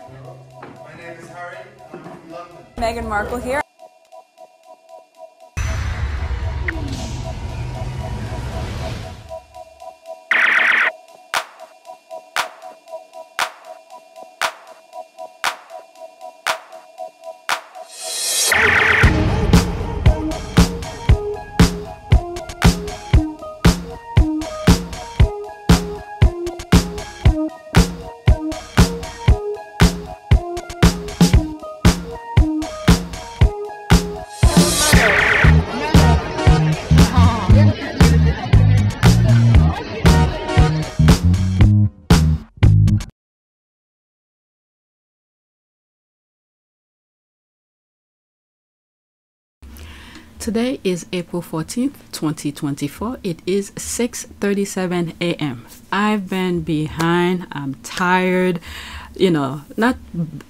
My name is Harry, I'm from London. Meghan Markle here. Today is April 14th, 2024. It is 6:37 a.m. I've been behind. I'm tired, you know, not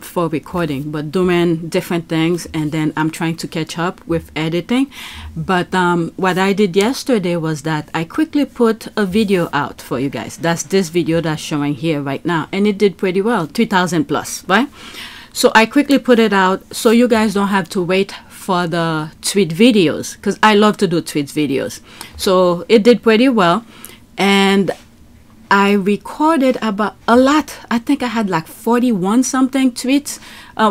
for recording, but doing different things. And then I'm trying to catch up with editing. But what I did yesterday was that I quickly put a video out for you guys. That's this video that's showing here right now. And it did pretty well, 3,000 plus, right? So I quickly put it out so you guys don't have to wait for the tweet videos, because I love to do tweet videos. So it did pretty well, and I recorded about a lot. I think I had like 41 something tweets.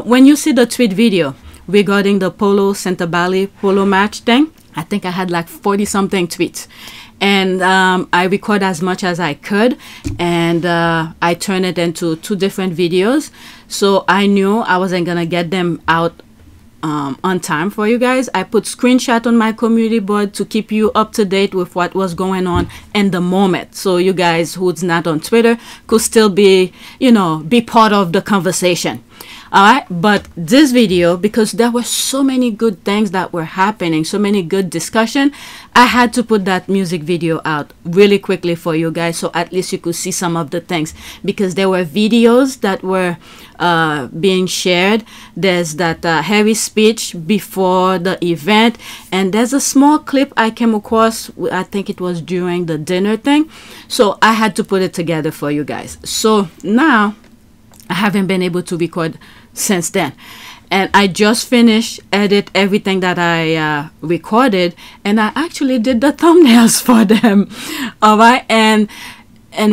When you see the tweet video regarding the Polo Sentebale polo match thing, I think I had like 40 something tweets. And I record as much as I could, and I turn it into 2 different videos. So I knew I wasn't gonna get them out on time for you guys. I put screenshot on my community board to keep you up to date with what was going on in the moment, so you guys who's not on Twitter could still be, you know, be part of the conversation. All right, but this video, because there were so many good things that were happening, so many good discussion, I had to put that music video out really quickly for you guys, so at least you could see some of the things, because there were videos that were being shared. There's that Harry speech before the event, and there's a small clip I came across. I think it was during the dinner thing, so I had to put it together for you guys. So now I haven't been able to record since then, and I just finished edit everything that I recorded, and I actually did the thumbnails for them. All right, and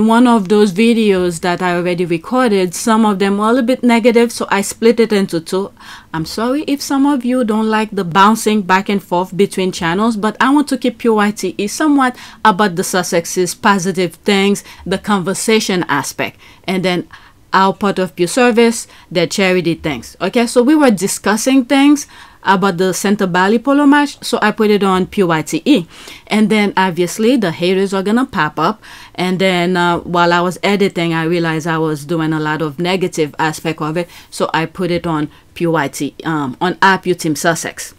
one of those videos that I already recorded, some of them were a little bit negative, so I split it into 2. I'm sorry if some of you don't like the bouncing back and forth between channels, but I want to keep QEII somewhat about the Sussex's positive things, the conversation aspect, and then our part of pure service, the charity things. Okay, so we were discussing things about the Sentebale polo match, so I put it on QEII, and then obviously the haters are gonna pop up. And then while I was editing, I realized I was doing a lot of negative aspect of it, so I put it on QEII, on APTS Sussex.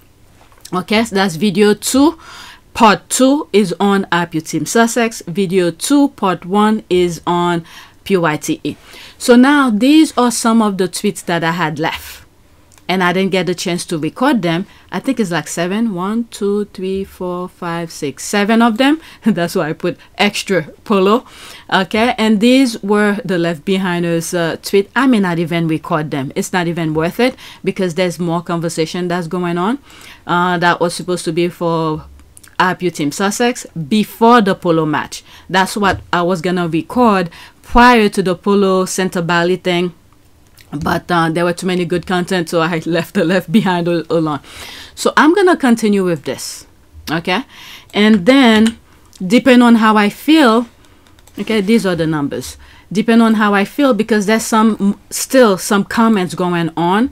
Okay, so that's video 2. Part 2 is on APTS Sussex. Video 2 part 1 is on QEII. So now these are some of the tweets that I had left, and I didn't get a chance to record them. I think it's like 7, 1, 2, 3, 4, 5, 6, 7 of them. That's why I put extra Polo. Okay, and these were the left behinders tweet. I may not even record them. It's not even worth it, because there's more conversation that's going on. That was supposed to be for APTS Sussex before the polo match. That's what I was gonna record prior to the Polo Sentebale thing, but there were too many good content, so I left the left behind alone. So I'm gonna continue with this, okay? And then depending on how I feel, okay, these are the numbers. Depending on how I feel, because there's still some comments going on.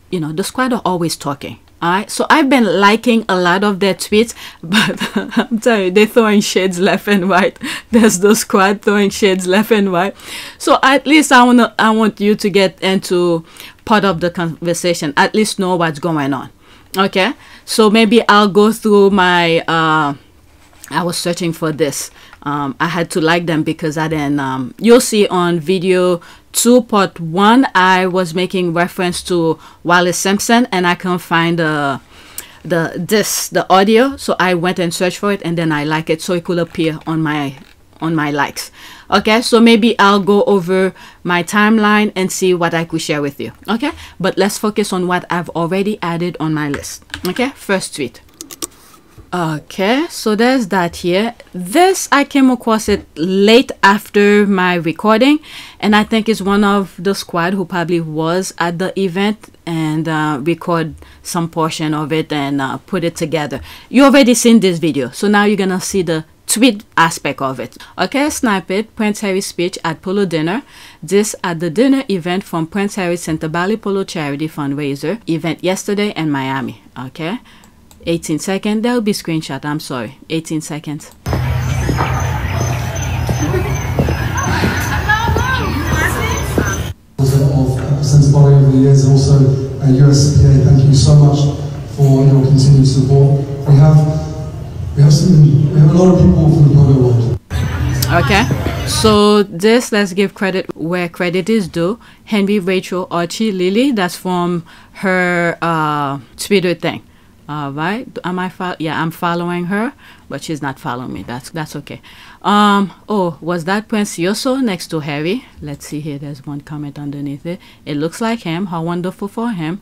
You know, the squad are always talking. Alright, so I've been liking a lot of their tweets, but I'm telling you, they're throwing shades left and right. There's the squad throwing shades left and right. So at least I want you to get into part of the conversation, at least know what's going on. Okay, so maybe I'll go through my I was searching for this. I had to like them because I didn't you'll see on video 2 part 1 I was making reference to Wallis Simpson, and I can't find the audio, so I went and searched for it, and then I like it, so it could appear on my on my likes. Okay, so maybe I'll go over my timeline and see what I could share with you. Okay, but let's focus on what I've already added on my list. Okay, first tweet. Okay, so there's that here. This, I came across it late after my recording, and I think it's one of the squad who probably was at the event and record some portion of it and put it together. You already seen this video, so now you're gonna see the tweet aspect of it. Okay, Snippet Prince Harry speech at Polo dinner. This at the dinner event from Prince Harry Sentebale Polo charity fundraiser event yesterday in Miami. Okay, 18 seconds. There'll be screenshot. I'm sorry. 18 seconds. Of Sentebale over the years, also USPA. Thank you so much for your continued support. We have a lot of people from the Polo world. Okay, so this, let's give credit where credit is due. Henry, Rachel, Archie, Lily. That's from her Twitter thing. All right, am I yeah, I'm following her, but she's not following me. That's okay. Oh, was that Prince Yoso next to Harry? Let's see here. There's one comment underneath it. It looks like him. How wonderful for him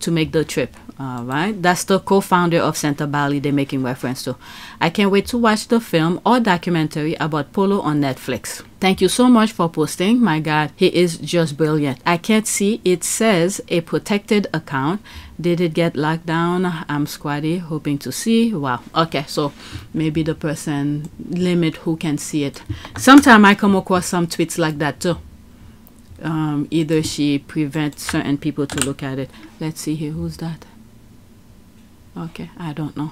to make the trip. All right, that's the co-founder of Sentebale they're making reference to. I can't wait to watch the film or documentary about Polo on Netflix. Thank you so much for posting. My God, he is just brilliant. I can't see. It says a protected account. Did it get locked down? I'm Squaddy, hoping to see. Wow. Okay, so maybe the person limit who can see it. Sometimes I come across some tweets like that too. Either she prevents certain people to look at it. Let's see here. Who's that? Okay, I don't know.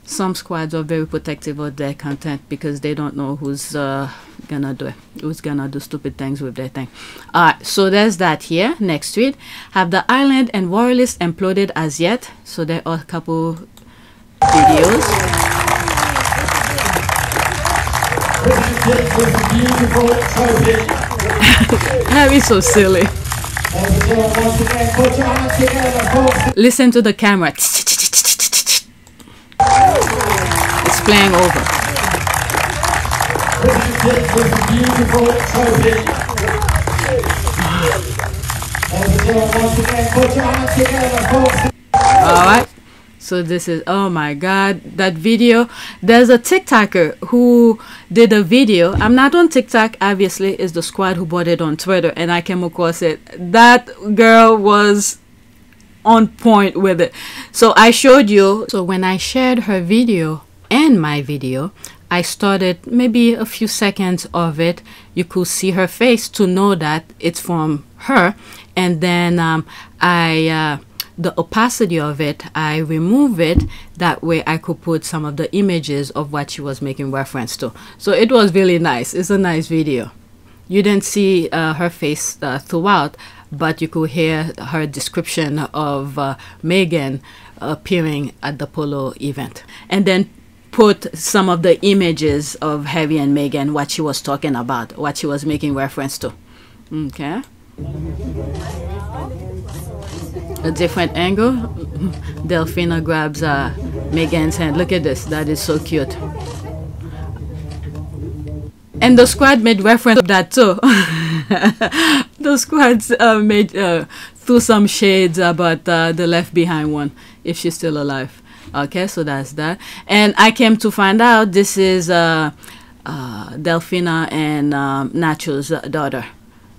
Some squads are very protective of their content because they don't know who's gonna do it, who's gonna do stupid things with their thing. Alright, so there's that here. Next tweet. Have the island and Royalists imploded as yet? So there are a couple videos. Harry's so silly. Listen to the camera. It's playing over. Alright, so this is, oh my God, that video. There's a TikToker who did a video. I'm not on TikTok, obviously. It's the squad who bought it on Twitter, and I came across it. That girl was on point with it. So I showed you. So when I shared her video and my video, I started maybe a few seconds of it. You could see her face to know that it's from her. And then the opacity of it, I remove it. That way I could put some of the images of what she was making reference to. So it was really nice. It's a nice video. You didn't see her face throughout, but you could hear her description of Megan appearing at the Polo event. And then put some of the images of Harry and Megan, what she was talking about, what she was making reference to. Okay. A different angle. Delphina grabs Megan's hand. Look at this. That is so cute. And the squad made reference to that too. The squads threw some shades about the left behind one, if she's still alive. Okay, so that's that. And I came to find out this is Delphina and Nacho's daughter.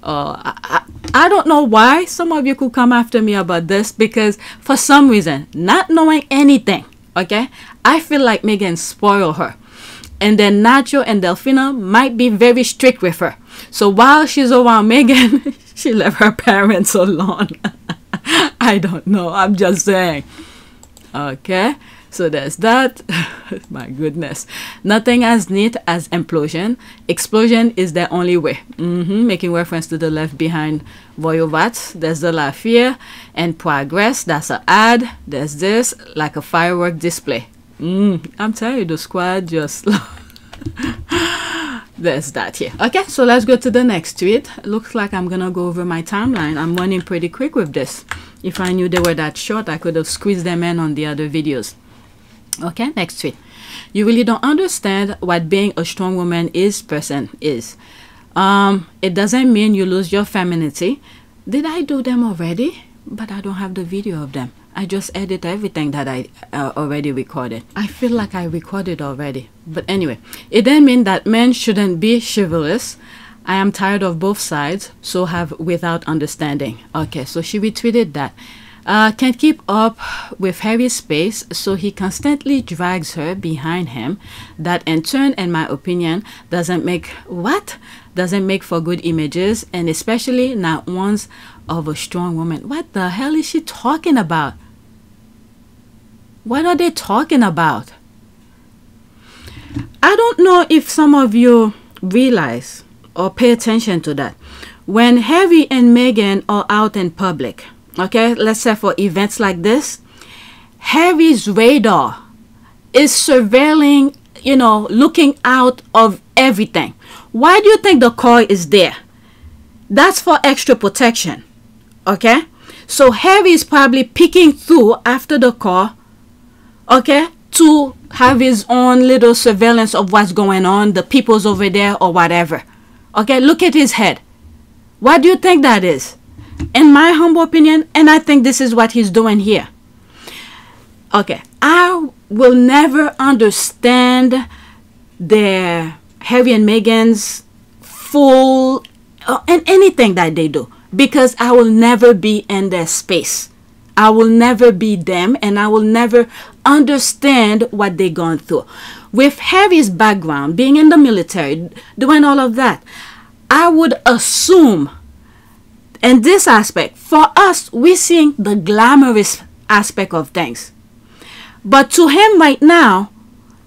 I don't know why some of you could come after me about this, because for some reason, not knowing anything, okay, I feel like Megan spoiled her. And then Nacho and Delphina might be very strict with her. So while she's around Megan, she left her parents alone. I don't know. I'm just saying. Okay. So there's that. My goodness. Nothing as neat as implosion. Explosion is the only way. Making reference to the left behind Royal Vats. There's the laugh here. And progress. That's an ad. There's this. Like a firework display. I'm telling you, the squad just there's that here. Okay, so let's go to the next tweet. Looks like I'm gonna go over my timeline. I'm running pretty quick with this. If I knew they were that short, I could have squeezed them in on the other videos. Okay, next tweet. You really don't understand what being a strong woman is. It doesn't mean you lose your femininity. Did I do them already? But I don't have the video of them. I just edit everything that I already recorded. I feel like I recorded already. But anyway, it doesn't mean that men shouldn't be chivalrous. I am tired of both sides, so have without understanding. Okay, so she retweeted that. Can't keep up with Harry's pace, so he constantly drags her behind him. That in turn, in my opinion, doesn't make for good images, and especially not ones of a strong woman. What the hell is she talking about? What are they talking about? I don't know if some of you realize or pay attention to that. When Harry and Meghan are out in public, okay, let's say for events like this, Harry's radar is surveilling, you know, looking out of everything. Why do you think the car is there? That's for extra protection, okay? So Harry is probably peeking through after the car, okay, to have his own little surveillance of what's going on, the people's over there or whatever. Okay, look at his head. What do you think that is? In my humble opinion, and I think this is what he's doing here. Okay, I will never understand the Harry and Meghan's full and anything that they do, because I will never be in their space. I will never be them, and I will never understand what they're going through. With Harry's background, being in the military, doing all of that, I would assume in this aspect, for us, we're seeing the glamorous aspect of things. But to him right now,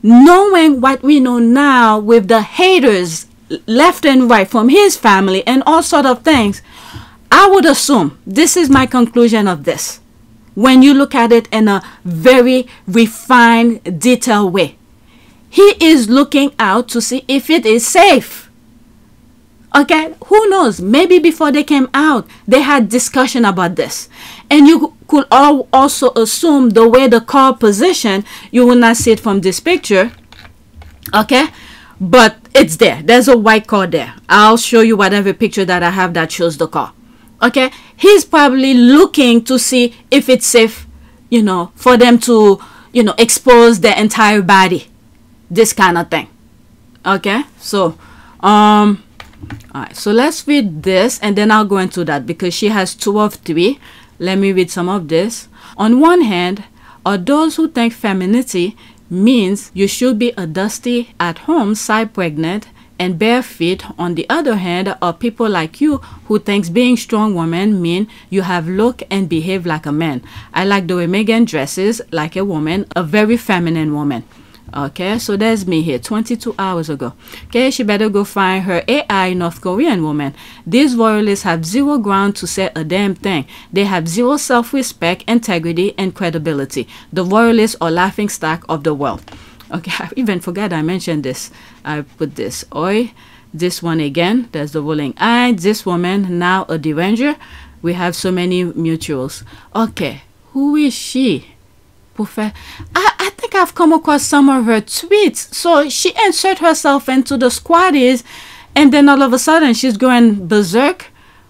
knowing what we know now with the haters left and right from his family and all sort of things, I would assume, this is my conclusion of this, when you look at it in a very refined, detailed way, he is looking out to see if it is safe. Okay, who knows? Maybe before they came out, they had discussion about this. And you could also assume the way the car position, you will not see it from this picture. Okay, but it's there. There's a white car there. I'll show you whatever picture that I have that shows the car. Okay, he's probably looking to see if it's safe, you know, for them to, you know, expose their entire body. This kind of thing. Okay, so all right, so let's read this and then I'll go into that, because she has 2 of 3. Let me read some of this. On one hand are those who think femininity means you should be a dusty at home, side pregnant and bare feet. On the other hand are people like you who thinks being strong woman mean you have look and behave like a man. I like the way Meghan dresses like a woman, a very feminine woman. Okay, so there's me here 22 hours ago. Okay, she better go find her AI North Korean woman. These royalists have zero ground to say a damn thing. They have zero self-respect, integrity, and credibility. The royalists are laughing stock of the world. Okay, I even forgot I mentioned this. I put this. Oi, this one again. There's the rolling eye. This woman, now a deranger. We have so many mutuals. Okay, who is she? I think I've come across some of her tweets. So she inserted herself into the Squaddies, and then all of a sudden she's going berserk.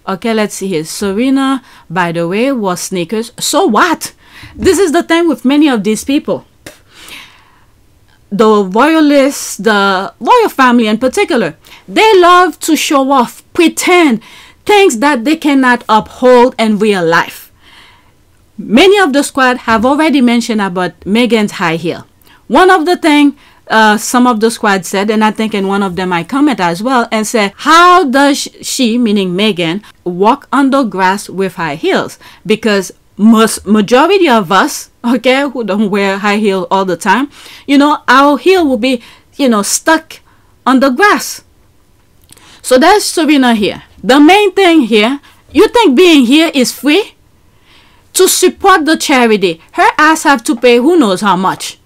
Okay, let's see here. Serena, by the way, wore sneakers. So what? This is the thing with many of these people. The royalists, the royal family in particular, they love to show off, pretend things that they cannot uphold in real life. Many of the squad have already mentioned about Meghan's high heel. One of the things some of the squad said, and I think in one of them I comment as well, and said, how does she, meaning Meghan, walk on the grass with high heels? Because majority of us, okay, who don't wear high heel all the time, you know, our heel will be, you know, stuck on the grass. So that's Serena here. The main thing here, you think being here is free? To support the charity, her ass have to pay who knows how much,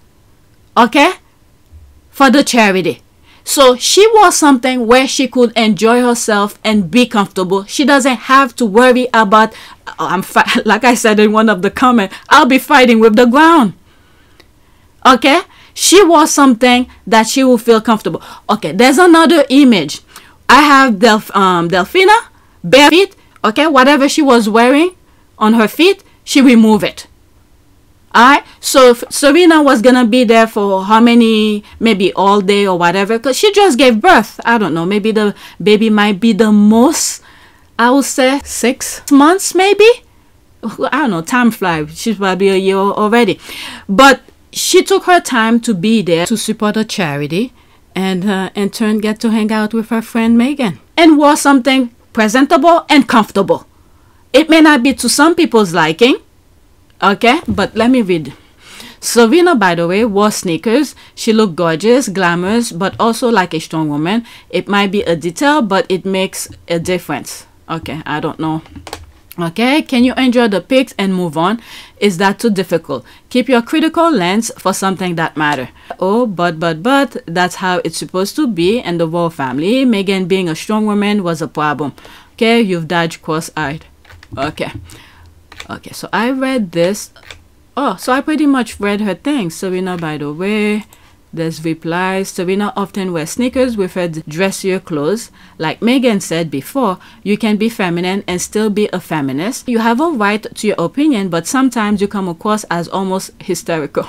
okay, for the charity. So she wants something where she could enjoy herself and be comfortable. She doesn't have to worry about, like I said in one of the comments, I'll be fighting with the ground. Okay, She wore something that she will feel comfortable. Okay, there's another image. I have Delphina, bare feet. Okay, whatever she was wearing on her feet, she removed it. Alright, so Serena was gonna be there for how many, maybe all day or whatever, because she just gave birth. I don't know, maybe the baby might be the most, I would say 6 months maybe. I don't know, time flies. She's probably a year already. But she took her time to be there to support a charity, and in turn get to hang out with her friend Megan, and wore something presentable and comfortable. It may not be to some people's liking, okay, but let me read. Serena, by the way, wore sneakers. She looked gorgeous, glamorous, but also like a strong woman. It might be a detail, but it makes a difference. Okay, I don't know. Okay, can you enjoy the pics and move on? Is that too difficult? Keep your critical lens for something that matter. Oh, but that's how it's supposed to be in the royal family. Megan being a strong woman was a problem. Okay, you've dodged cross-eyed. Okay, so I read this. Oh, so I pretty much read her thing. Serena, by the way, there's replies. Serena often wears sneakers with her dressier clothes. Like Megan said before, you can be feminine and still be a feminist. You have a right to your opinion, but sometimes you come across as almost hysterical.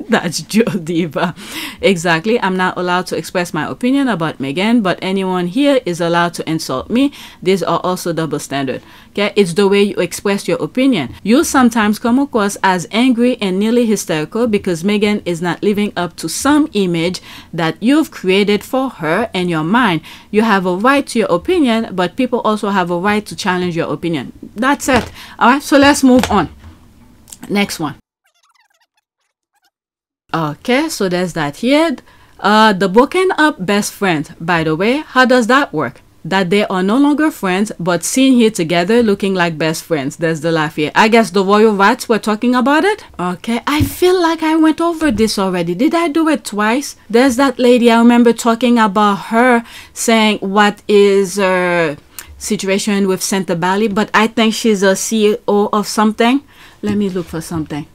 That's Joe Diva. Exactly. I'm not allowed to express my opinion about Megan, but anyone here is allowed to insult me. These are also double standard. Okay, it's the way you express your opinion. You sometimes come across as angry and nearly hysterical because Megan is not living up to some image that you've created for her in your mind. You have a right to your opinion, but people also have a right to challenge your opinion. That's it. All right, so let's move on. Next one. Okay, so there's that here. The broken up best friend. By the way, how does that work? That they are no longer friends, but seen here together looking like best friends. There's the laugh here. I guess the royal rats were talking about it. Okay, I feel like I went over this already. Did I do it twice? There's that lady. I remember talking about her, saying what is her situation with Sentebale, but I think she's a CEO of something. Let me look for something.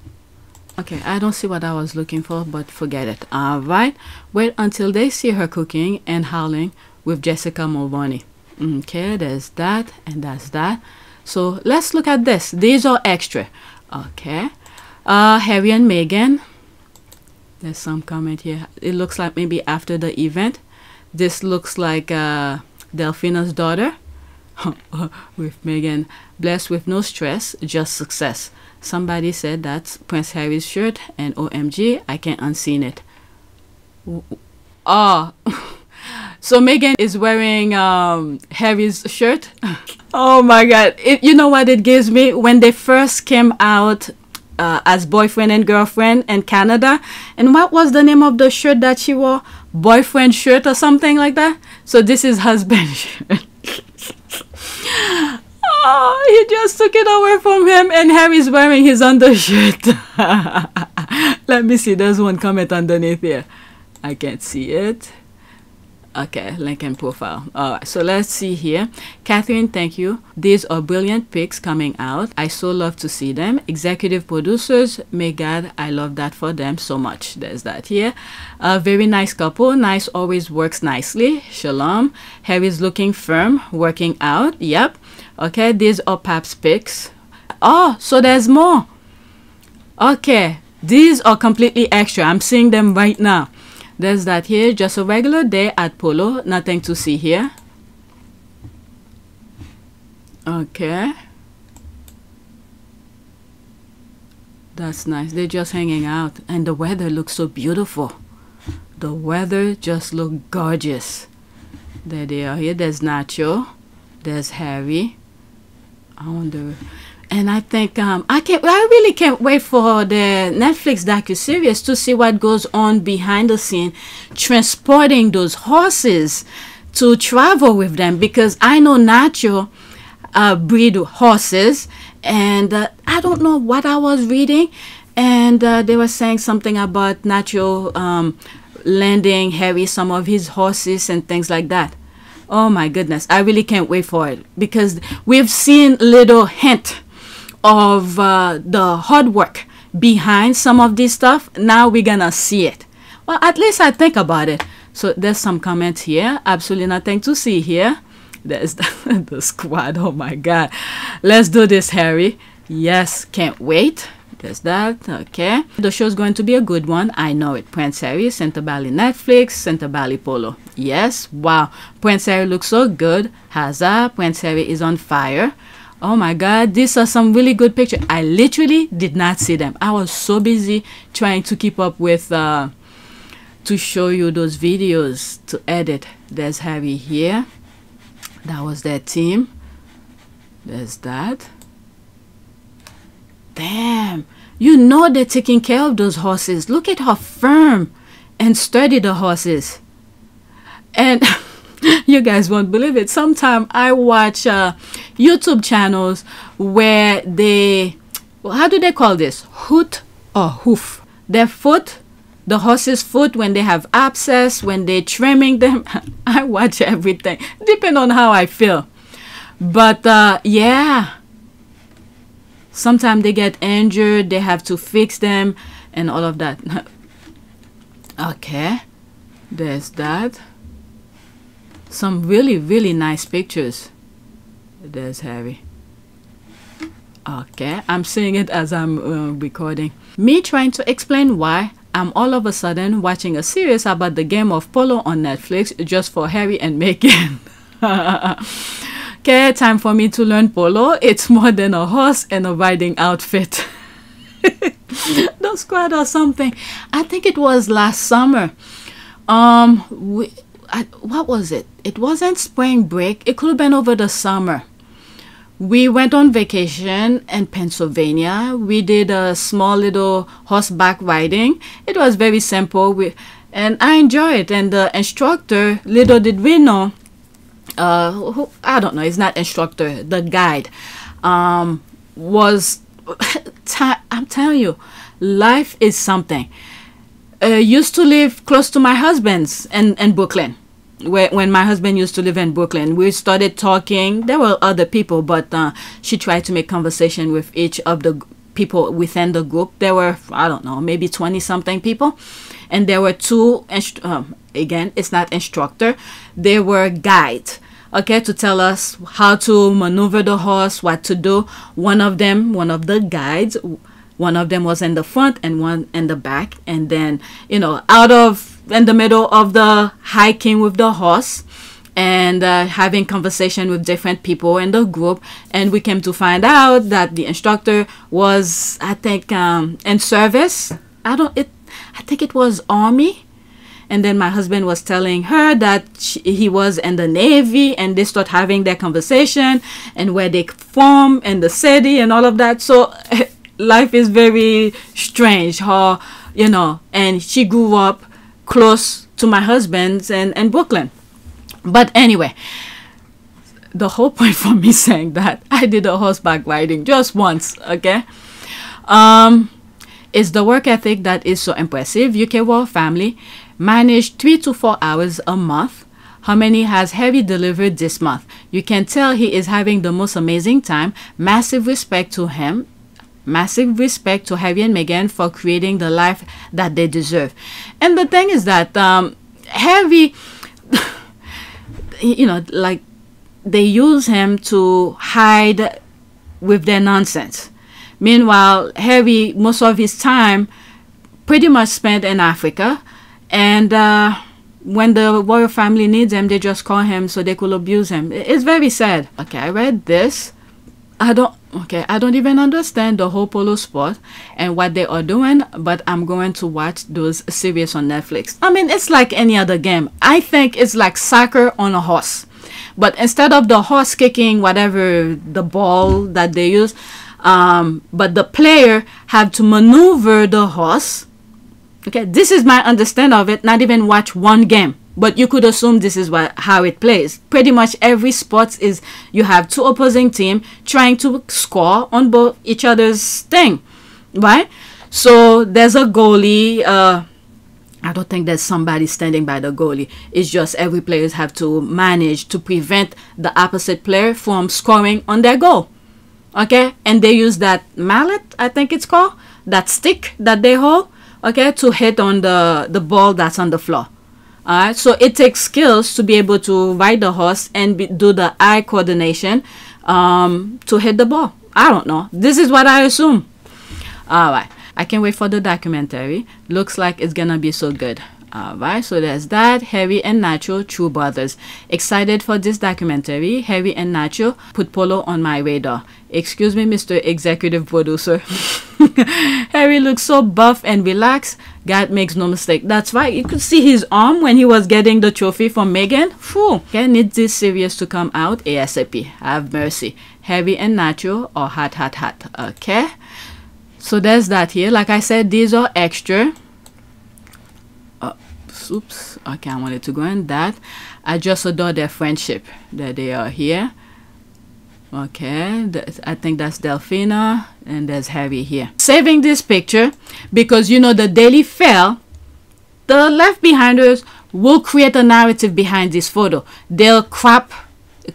Okay, I don't see what I was looking for, but forget it. All right, wait until they see her cooking and howling with Jessica Mulvaney. Okay, there's that, and that's that. So let's look at this. These are extra. Okay, Harry and Meghan. There's some comment here. It looks like maybe after the event. This looks like Delphina's daughter with Meghan. Blessed with no stress, just success. Somebody said that's Prince Harry's shirt, and OMG, I can't unseen it. Oh, so Meghan is wearing Harry's shirt. Oh my God. You know what it gives me? When they first came out as boyfriend and girlfriend in Canada, and what was the name of the shirt that she wore? Boyfriend shirt or something like that? So this is husband shirt. Oh, he just took it away from him, and Harry's wearing his undershirt. Let me see. There's one comment underneath here. I can't see it. Okay, link in profile. All right, so let's see here. Catherine, thank you. These are brilliant pics coming out. I so love to see them. Executive producers, may God, I love that for them so much. There's that here. A very nice couple. Nice always works nicely. Shalom. Harry's looking firm, working out. Yep. Okay, these are Pap's pics. Oh, so there's more. Okay, these are completely extra. I'm seeing them right now. There's that here. Just a regular day at Polo. Nothing to see here. Okay. That's nice. They're just hanging out. And the weather looks so beautiful. The weather just looks gorgeous. There they are here. There's Nacho. There's Harry. I wonder, and I think I really can't wait for the Netflix docuseries to see what goes on behind the scene, transporting those horses to travel with them, because I know Nacho breed horses, and I don't know what I was reading, and they were saying something about Nacho lending Harry some of his horses and things like that. Oh my goodness, I really can't wait for it, because we've seen little hint of the hard work behind some of this stuff. Now we're gonna see it. Well, at least I think about it. So there's some comments here. Absolutely nothing to see here. There's the squad. Oh my God. Let's do this, Harry. Yes, can't wait. There's that. Okay. The show's going to be a good one. I know it. Prince Harry, Sentebale Netflix, Sentebale Polo. Yes. Wow. Prince Harry looks so good. Hazard. Prince Harry is on fire. Oh my God. These are some really good pictures. I literally did not see them. I was so busy trying to keep up with, to show you those videos to edit. There's Harry here. That was their team. There's that. Damn, you know they're taking care of those horses. Look at how firm and sturdy the horse is. And you guys won't believe it. Sometimes I watch YouTube channels where they, well, how do they call this? Hoot or hoof. Their foot, the horse's foot, when they have abscess, when they're trimming them. I watch everything, depending on how I feel. But yeah. Sometimes they get injured, they have to fix them and all of that. Okay, there's that. Some really, really nice pictures. There's Harry. Okay, I'm seeing it as I'm recording. Me trying to explain why I'm all of a sudden watching a series about the game of Polo on Netflix just for Harry and Meghan. Okay, time for me to learn Polo. It's more than a horse and a riding outfit. The squad or something. I think it was last summer. What was it? It wasn't spring break. It could have been over the summer. We went on vacation in Pennsylvania. We did a small little horseback riding. It was very simple. And I enjoyed it. And the instructor, little did we know, who, I don't know, he's not instructor, the guide, was, I'm telling you, life is something. Used to live close to my husband's in Brooklyn. When my husband used to live in Brooklyn, we started talking. There were other people, but she tried to make conversation with each of the people within the group. There were, I don't know, maybe 20-something people. And there were two, again, it's not instructor, they were guides, okay, to tell us how to maneuver the horse, what to do. One of the guides, one of them was in the front and one in the back. And then, you know, in the middle of the hiking with the horse and having conversation with different people in the group. And we came to find out that the instructor was, I think, in service. I think it was Army. And then my husband was telling her that he was in the Navy, and they start having their conversation and where they from and the city and all of that. So life is very strange, how, you know, and she grew up close to my husband's in Brooklyn. But anyway, the whole point for me saying that, I did a horseback riding just once, okay? It's the work ethic that is so impressive. UK Royal family managed 3 to 4 hours a month. How many has Harry delivered this month? You can tell he is having the most amazing time. Massive respect to him. Massive respect to Harry and Meghan for creating the life that they deserve. And the thing is that Harry, you know, like, they use him to hide with their nonsense. Meanwhile, Harry, most of his time pretty much spent in Africa. And when the royal family needs him, they just call him so they could abuse him. It's very sad. Okay, I read this. I don't even understand the whole polo sport and what they are doing, but I'm going to watch those series on Netflix. I mean, it's like any other game. I think it's like soccer on a horse. But instead of the horse kicking whatever the ball that they use, but the player have to maneuver the horse. Okay, this is my understanding of it. Not even watch one game, but you could assume this is how it plays. Pretty much every sport is you have two opposing team trying to score on both each other's thing, right? So there's a goalie. I don't think there's somebody standing by the goalie. It's just every players have to manage to prevent the opposite player from scoring on their goal. Okay, and they use that mallet, I think it's called, that stick that they hold, okay, to hit on the ball that's on the floor. All right, so it takes skills to be able to ride the horse and do the eye coordination to hit the ball. I don't know. This is what I assume. All right, I can't wait for the documentary. Looks like it's gonna be so good. All right, so there's that. Harry and Nacho, true brothers. Excited for this documentary. Harry and Nacho put Polo on my radar. Excuse me, Mr. Executive Producer. Harry looks so buff and relaxed. God makes no mistake. That's right. You could see his arm when he was getting the trophy from Meghan. Phew. Okay, need this series to come out ASAP. Have mercy. Harry and Nacho are hot, hot, hot. Okay. So there's that here. Like I said, these are extra. Oops. Okay, I wanted to go in that. I just adore their friendship that they are here. Okay, I think that's Delphina, and there's Harry here. Saving this picture because, you know, the daily fail, the left behinders will create a narrative behind this photo. They'll crop.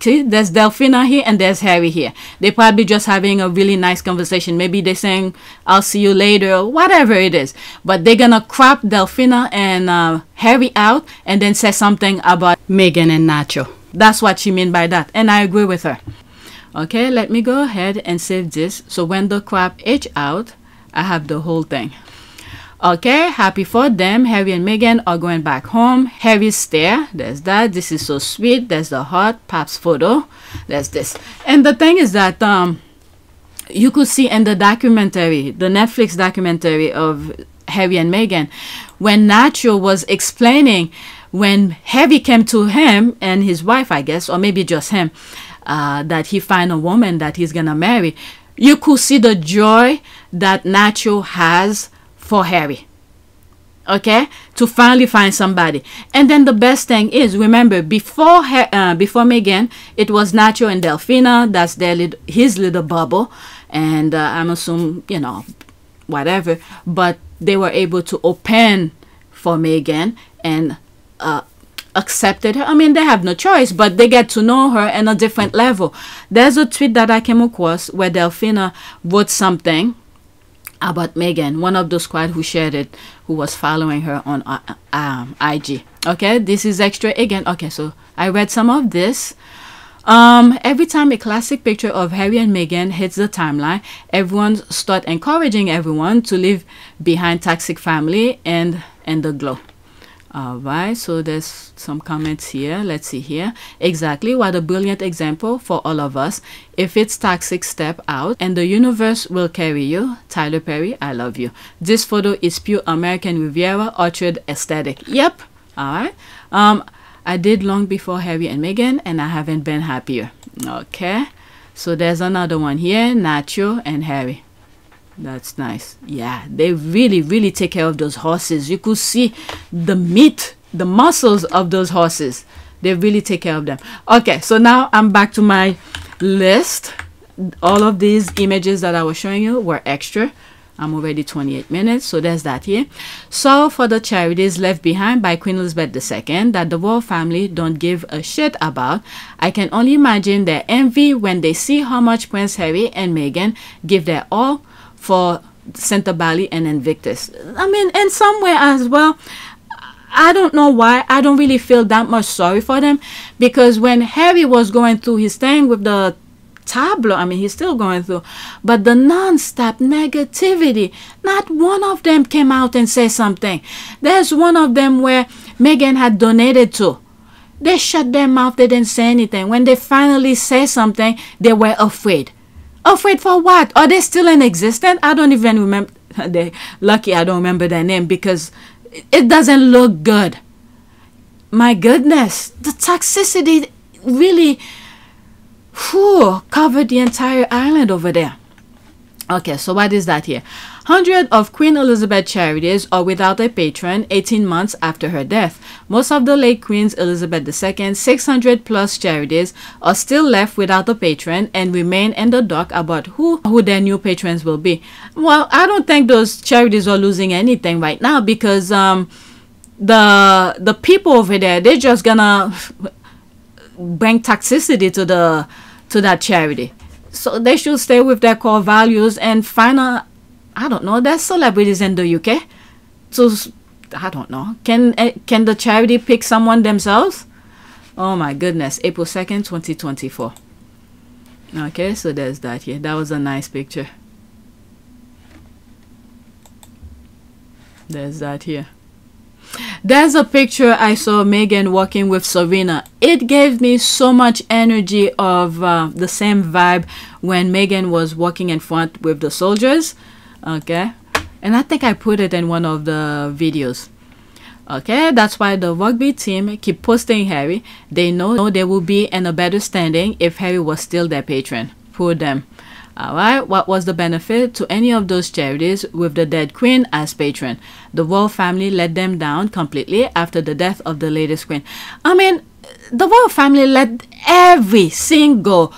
See, there's Delphina here and there's Harry here. They're probably just having a really nice conversation. Maybe they're saying, I'll see you later, or whatever it is. But they're gonna crop Delphina and Harry out and then say something about Meghan and Nacho. That's what she meant by that. And I agree with her. Okay, let me go ahead and save this. So when the crop edge out, I have the whole thing. Okay, happy for them. Harry and Meghan are going back home. Harry's stare, there's that. This is so sweet. There's the heart, Pap's photo. There's this. And the thing is that you could see in the documentary, the Netflix documentary of Harry and Meghan, when Nacho was explaining when Harry came to him and his wife, I guess, or maybe just him, that he find a woman that he's gonna marry. You could see the joy that Nacho has for Harry, okay, to finally find somebody. And then the best thing is, remember, before Meghan, it was Nacho and Delphina. That's his little bubble, and I'm assuming, you know, whatever, but they were able to open for Meghan and accepted her. I mean, they have no choice, but they get to know her on a different level. There's a tweet that I came across where Delphina wrote something about Meghan, one of the squad who shared it, who was following her on IG. Okay, this is extra again. Okay, so I read some of this. Every time a classic picture of Harry and Meghan hits the timeline, everyone start encouraging everyone to leave behind toxic family and the glow. All right, so there's some comments here. Let's see here. Exactly, what a brilliant example for all of us. If it's toxic, step out and the universe will carry you. Tyler Perry, I love you. This photo is pure American Riviera orchard aesthetic. Yep. All right. I did long before Harry and Meghan, and I haven't been happier. Okay, so there's another one here. Nacho and Harry. That's nice. Yeah, they really take care of those horses. You could see the meat, the muscles of those horses. They really take care of them. Okay, so now I'm back to my list. All of these images that I was showing you were extra. I'm already 28 minutes, so there's that here. So for the charities left behind by Queen Elizabeth II that the royal family don't give a shit about, I can only imagine their envy when they see how much Prince Harry and Meghan give their all for Sentebale and Invictus. I mean, in some way as well, I don't know why, I don't really feel that much sorry for them, because when Harry was going through his thing with the tableau, I mean, he's still going through, but the non-stop negativity, not one of them came out and said something. There's one of them where Meghan had donated to. They shut their mouth, they didn't say anything. When they finally say something, they were afraid. Afraid for what? Are they still in existence? I don't even remember. They're lucky I don't remember their name because it doesn't look good. My goodness, the toxicity really covered the entire island over there. Okay, so what is that here? 100 of Queen Elizabeth charities are without a patron 18 months after her death. Most of the late Queen Elizabeth II, 600 plus charities are still left without a patron and remain in the dark about who their new patrons will be. Well, I don't think those charities are losing anything right now because the people over there, they're just gonna bring toxicity to that charity. So they should stay with their core values and find I don't know, there's celebrities in the UK. So I don't know. Can the charity pick someone themselves? Oh my goodness. April 2nd, 2024. Okay, so there's that here. That was a nice picture. There's that here. There's a picture I saw Megan walking with Serena. It gave me so much energy of the same vibe when Megan was walking in front with the soldiers. Okay, and I think I put it in one of the videos. Okay, that's why the rugby team keep posting Harry. They know they will be in a better standing if Harry was still their patron. Poor them. Alright, what was the benefit to any of those charities with the dead queen as patron? The royal family let them down completely after the death of the latest queen. I mean, the royal family let every single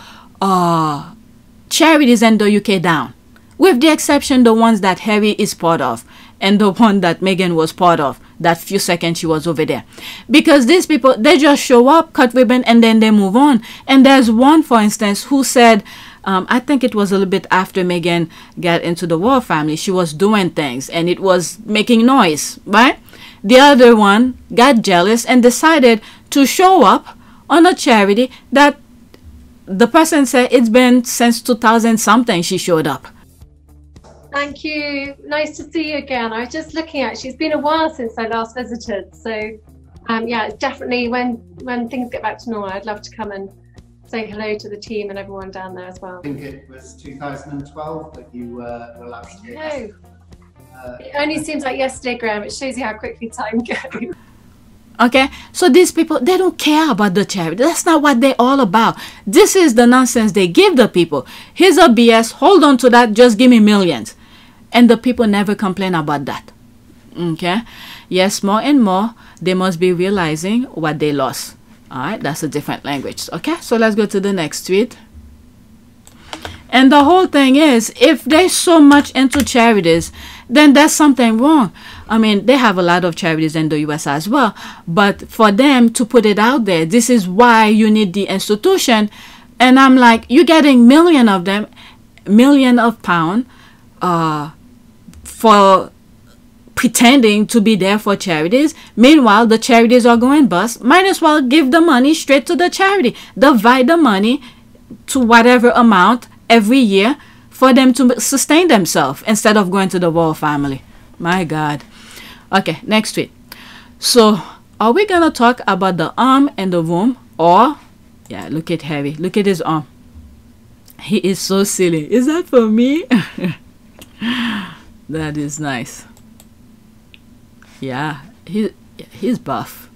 charities in the UK down, with the exception the ones that Harry is part of and the one that Meghan was part of that few seconds she was over there. Because these people, they just show up, cut ribbon, and then they move on. And there's one, for instance, who said, I think it was a little bit after Meghan got into the royal family, she was doing things and it was making noise, right? The other one got jealous and decided to show up on a charity that the person said it's been since 2000 something she showed up. Thank you. Nice to see you again. I was just looking at, it's been a while since I last visited. So yeah, definitely when things get back to normal, I'd love to come and say hello to the team and everyone down there as well. I think it was 2012 that you were last here. It only seems like yesterday, Graham. It shows you how quickly time goes. Okay, so these people, they don't care about the charity. That's not what they're all about. This is the nonsense they give the people. Here's a BS, hold on to that, just give me millions. And the people never complain about that. Okay, yes, more and more, they must be realizing what they lost. All right, that's a different language. Okay, so let's go to the next tweet. And the whole thing is, if they're so much into charities, then there's something wrong. I mean, they have a lot of charities in the US as well. But for them to put it out there, this is why you need the institution. And I'm like, you're getting million of them, million of pounds for pretending to be there for charities. Meanwhile, the charities are going bust. Might as well give the money straight to the charity. Divide the money to whatever amount every year for them to sustain themselves instead of going to the royal family. My God. Okay, next tweet. So, are we going to talk about the arm and the room? Or, yeah, look at Harry. Look at his arm. He is so silly. Is that for me? That is nice. Yeah, he's buff.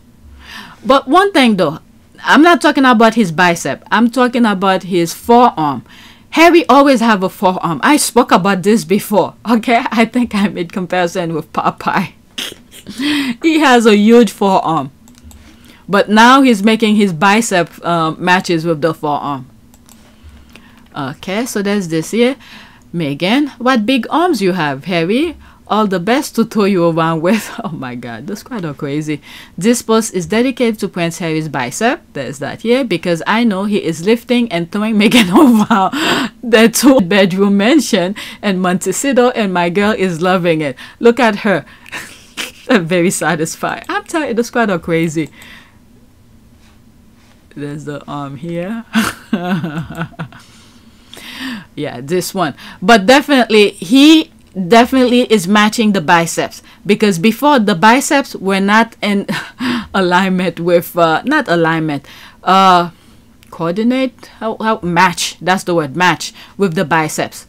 But one thing though, I'm not talking about his bicep. I'm talking about his forearm. Harry always have a forearm. I spoke about this before. Okay, I think I made comparison with Popeye. He has a huge forearm. But now he's making his bicep matches with the forearm. Okay, so there's this here. Meghan, what big arms you have, Harry. All the best to throw you around with. Oh my God, the squad are crazy. This post is dedicated to Prince Harry's bicep. There's that here, because I know he is lifting and throwing Meghan around the 2-bedroom mansion and Montecito, and my girl is loving it. Look at her. Very satisfied. I'm telling you, the squad are crazy. There's the arm here. Yeah, this one. But definitely, he definitely is matching the biceps, because before the biceps were not in alignment with not alignment, coordinate, how match, that's the word, match with the biceps.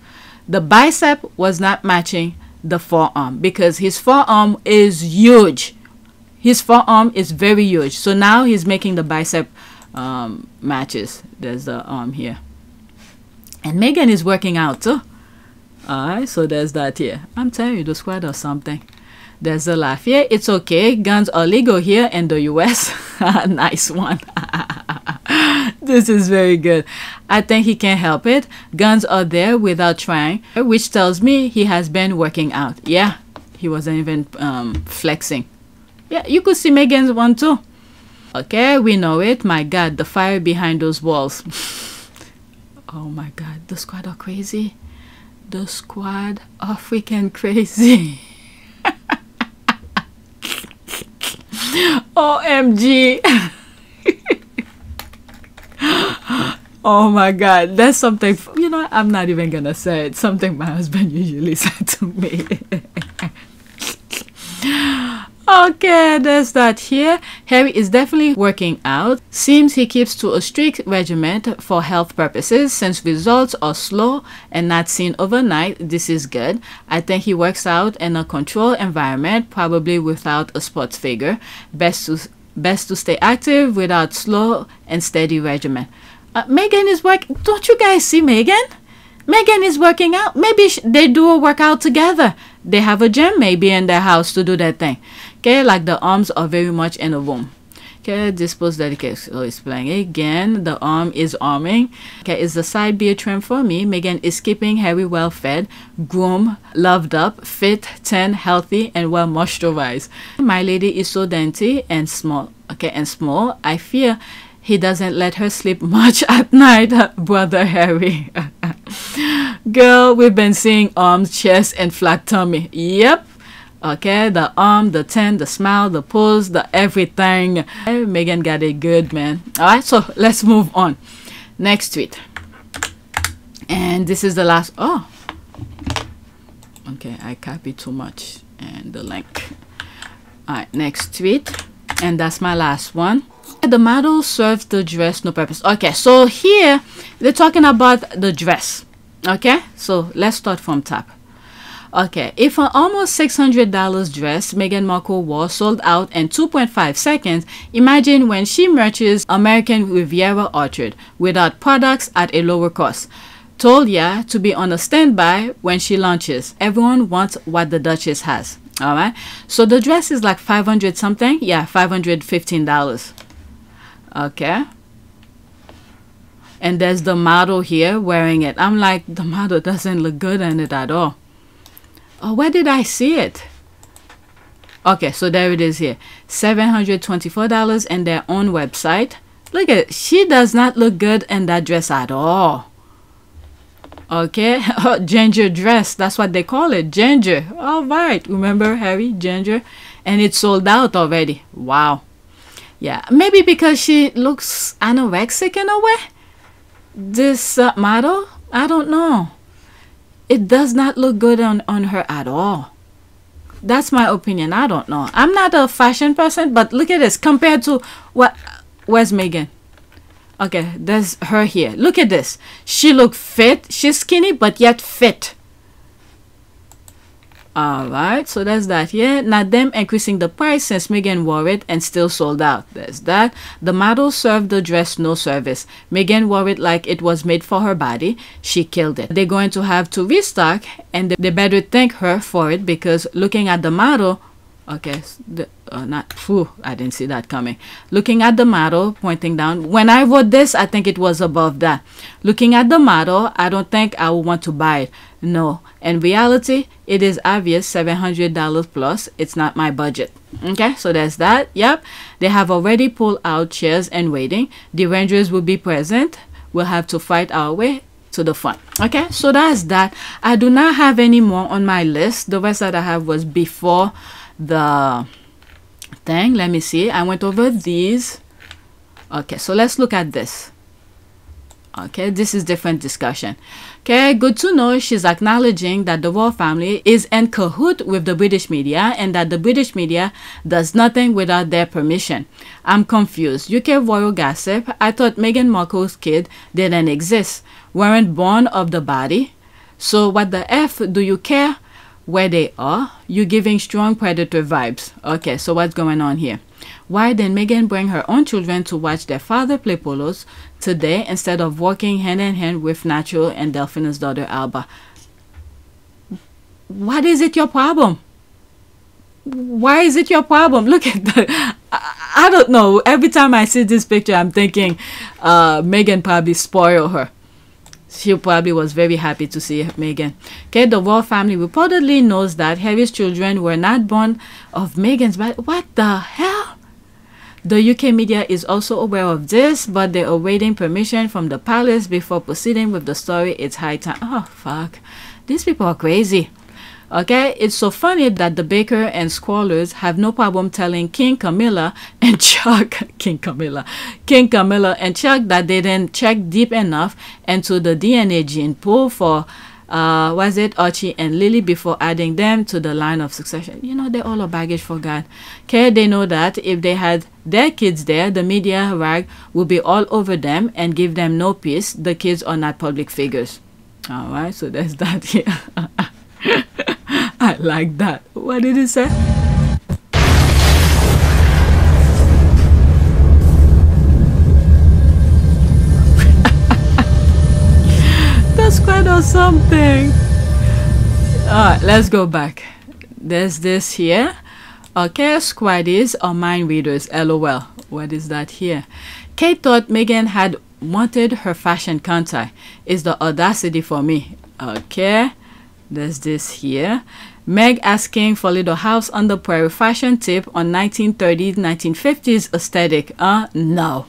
The bicep was not matching the forearm because his forearm is huge. His forearm is very huge, so now he's making the bicep matches. There's the arm here, and Meghan is working out too. Alright, so there's that here. I'm telling you, the squad or something. There's a laugh here. It's okay. Guns are legal here in the US. Nice one. This is very good. I think he can't help it. Guns are there without trying, which tells me he has been working out. Yeah, he wasn't even flexing. Yeah, you could see Meghan's one too. Okay, we know it. My God, the fire behind those walls. Oh my God, the squad are crazy. The squad are freaking crazy. OMG. Oh my God, that's something, you know, I'm not even gonna say it. Something my husband usually said to me. Okay, there's that here. Harry is definitely working out. Seems he keeps to a strict regimen for health purposes. Since results are slow and not seen overnight, this is good. I think he works out in a controlled environment, probably without a sports figure. Best to stay active without slow and steady regimen. Megan is working. Don't you guys see Megan? Megan is working out. Maybe they do a workout together. They have a gym maybe in their house to do that thing. Okay, like the arms are very much in a room. Okay, dispose dedication. So it's playing again. The arm is arming. Okay, is the side beer trim for me? Megan is keeping Harry well fed, groomed, loved up, fit, tan, healthy, and well moisturized. My lady is so dainty and small. Okay, and small. I fear he doesn't let her sleep much at night, brother Harry. Girl, we've been seeing arms, chest, and flat tummy. Yep. Okay, the arm, the tan, the smile, the pose, the everything. Hey, Megan got it good, man. All right, so let's move on. Next tweet. And this is the last. Oh. Okay, I copied too much. And the link. All right, next tweet. And that's my last one. The model serves the dress no purpose. Okay, so here they're talking about the dress. Okay, so let's start from top. Okay, if an almost $600 dress Meghan Markle wore sold out in 2.5 seconds, imagine when she merches American Riviera Orchard without products at a lower cost. Told ya to be on a standby when she launches. Everyone wants what the Duchess has. All right, so the dress is like 500 something. Yeah, $515. Okay, and there's the model here wearing it. I'm like, the model doesn't look good in it at all. Oh, where did I see it? Okay, so there it is here. $724 in their own website. Look at it. She does not look good in that dress at all. Okay, ginger dress. That's what they call it, ginger. All right, remember Harry, ginger? And it's sold out already. Wow. Yeah, maybe because she looks anorexic in a way. This model, I don't know. It does not look good on her at all. That's my opinion. I don't know. I'm not a fashion person, but look at this. Compared to what? Where's Megan? Okay, there's her here. Look at this. She look fit. She's skinny, but yet fit. Alright, so that's that here. Not them increasing the price since Megan wore it and still sold out. There's that. The model served the dress no service. Megan wore it like it was made for her body. She killed it. They're going to have to restock, and they better thank her for it, because looking at the model, okay, I didn't see that coming. Looking at the model, pointing down. When I wrote this, I think it was above that. Looking at the model, I don't think I would want to buy it. No. In reality, it is obvious $700 plus. It's not my budget. Okay, so there's that. Yep. They have already pulled out chairs and waiting. The Rangers will be present. We'll have to fight our way to the front. Okay, so that's that. I do not have any more on my list. The rest that I have was before the thing. Let me see. I went over these. Okay, so let's look at this. Okay, this is different discussion. Okay, good to know she's acknowledging that the royal family is in cahoot with the British media and that the British media does nothing without their permission. I'm confused. UK royal gossip. I thought Meghan Markle's kid didn't exist, weren't born of the body. So what the F do you care where they are? You giving strong predator vibes. Okay, so what's going on here? Why didn't Meghan bring her own children to watch their father play polos today instead of walking hand in hand with Nacho and Delphina's daughter Alba? What is it your problem? Why is it your problem? Look at that. I don't know. Every time I see this picture, I'm thinking Meghan probably spoiled her. She probably was very happy to see Meghan. Okay, the royal family reportedly knows that Harry's children were not born of Meghan's body. What the hell? The UK media is also aware of this, but they are awaiting permission from the palace before proceeding with the story. It's high time. Oh, fuck. These people are crazy. Okay, it's so funny that the Baker and Squallers have no problem telling King Camilla and Chuck, King Camilla and Chuck that they didn't check deep enough into the DNA gene pool for was it Archie and Lily before adding them to the line of succession. You know, they're all a baggage for God. Okay, they know that if they had their kids there, the media rag will be all over them and give them no peace. The kids are not public figures. All right, so there's that here. I like that. What did he say? The squad or something. Alright, let's go back. There's this here. Okay, Squaddies are mind readers. LOL. What is that here? Kate thought Megan had wanted her fashion contact. Is the audacity for me. Okay. There's this here. Meg asking for Little House on the Prairie fashion tip on 1930s, 1950s aesthetic. No.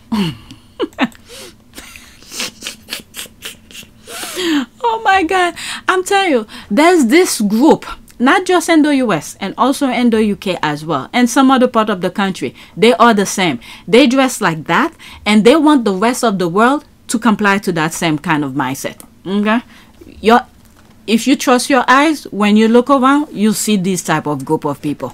Oh my God. I'm telling you, there's this group, not just in the US and also in the UK as well, and some other part of the country. They are the same. They dress like that and they want the rest of the world to comply to that same kind of mindset. Okay? If you trust your eyes, when you look around, you'll see this type of group of people.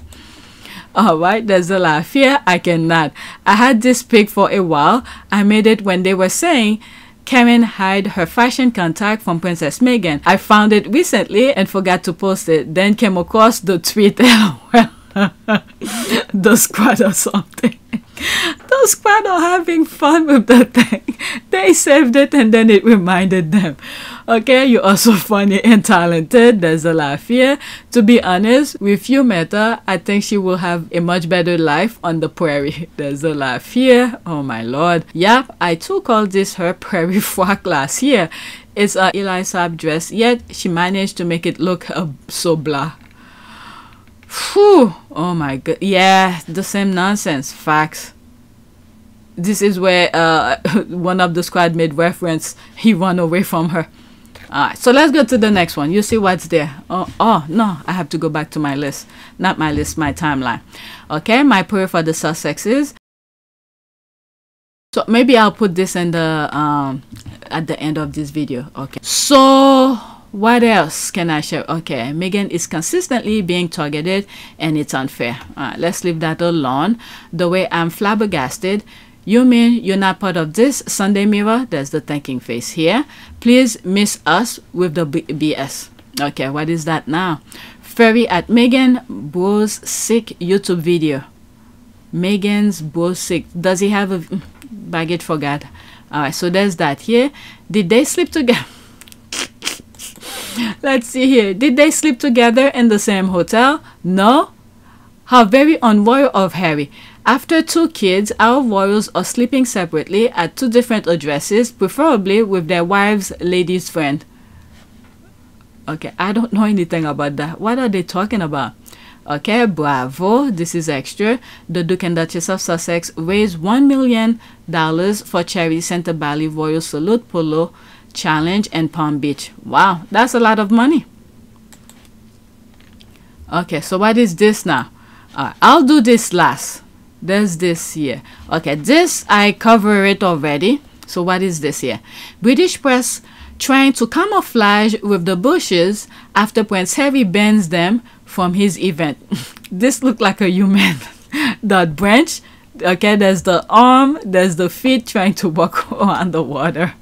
All right, there's a laugh here. I cannot. I had this pic for a while. I made it when they were saying Karen hid her fashion contact from Princess Meghan. I found it recently and forgot to post it. Then came across the tweet. The squad or something. The squad are having fun with the thing. They saved it and then it reminded them. Okay, you're also funny and talented. There's a laugh here. To be honest, with you met her, I think she will have a much better life on the prairie. There's a laugh here. Oh my lord. Yep, I too called this her prairie frock last year. It's a Eli Saab dress, yet she managed to make it look so blah. Whew. Oh my god. Yeah, the same nonsense. Facts. This is where one of the squad made reference. He ran away from her. Alright, so let's go to the next one. You see what's there. Oh no, I have to go back to my list. Not my list, my timeline. Okay, my prayer for the Sussexes. So maybe I'll put this in the at the end of this video. Okay, so what else can I share? Okay, Megan is consistently being targeted and it's unfair. Let's leave that alone. The way I'm flabbergasted. You mean you're not part of this Sunday Mirror? There's the thanking face here. Please miss us with the BS. Okay, what is that now? Ferry at Megan Bros sick YouTube video. Megan's Bros sick. Does he have a baggage for God? Alright, so there's that here. Did they sleep together? Let's see here. Did they sleep together in the same hotel? No? How very unroyal of Harry. After 2 kids, our royals are sleeping separately at 2 different addresses, preferably with their wives' ladies' friend. Okay, I don't know anything about that. What are they talking about? Okay, bravo. This is extra. The Duke and Duchess of Sussex raised $1 million for Speech Sentebale Royal Salute Polo Challenge in Palm Beach. Wow, that's a lot of money. Okay, so what is this now? I'll do this last. There's this here. Okay, this I cover it already. So what is this here? British press trying to camouflage with the bushes after Prince Harry bans them from his event. This looked like a human. That branch. Okay, there's the arm, there's the feet trying to walk on the water.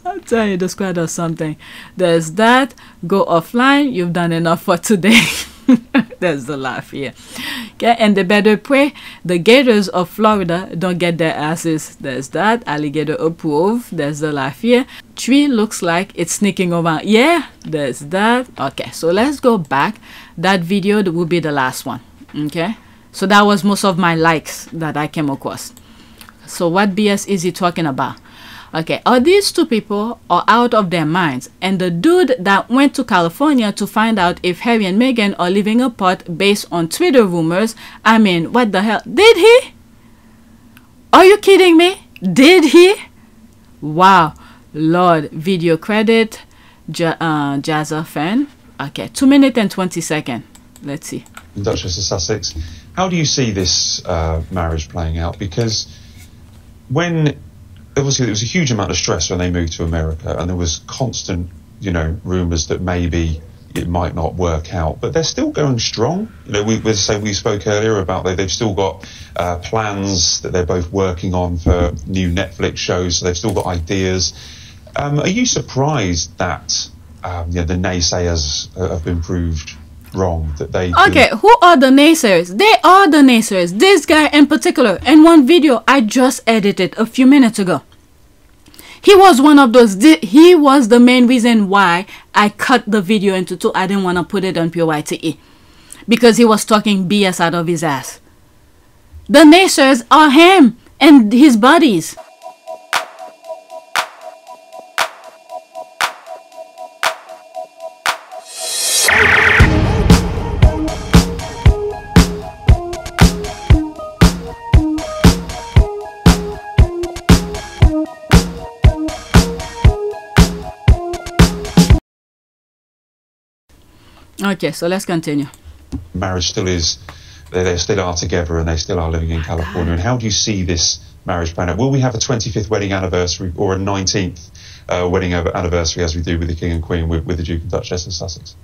I'll tell you, the squad or something. There's that. Go offline. You've done enough for today. There's the laugh here. Okay, and they better pray the Gators of Florida don't get their asses. There's that. Alligator approve. There's the laugh here. Tree looks like it's sneaking around. Yeah, there's that. Okay, so let's go back. That video will be the last one. Okay, so that was most of my likes that I came across. So what BS is he talking about? Okay, are these 2 people are out of their minds? And the dude that went to California to find out if Harry and Meghan are living apart based on Twitter rumors. I mean, what the hell? Did he? Are you kidding me? Did he? Wow. Lord, video credit. Jazza fan. Okay, 2 minutes and 20 seconds. Let's see. Duchess of Sussex, how do you see this marriage playing out? Because when, obviously, there was a huge amount of stress when they moved to America, and there was constant, you know, rumours that maybe it might not work out, but they're still going strong. You know, we spoke earlier about they've still got plans that they're both working on for new Netflix shows, so they've still got ideas. Are you surprised that the naysayers have been proved wrong? That they okay, who are the naysayers? They are the naysayers. This guy in particular, in one video I just edited a few minutes ago, he was one of those. He was the main reason why I cut the video into two. I didn't want to put it on QEII because he was talking BS out of his ass. The naysayers are him and his buddies. Okay, so let's continue. Marriage still is, they still are together and they still are living in California. And how do you see this marriage playing out? Will we have a 25th wedding anniversary or a 19th wedding anniversary as we do with the King and Queen with the Duke and Duchess of Sussex?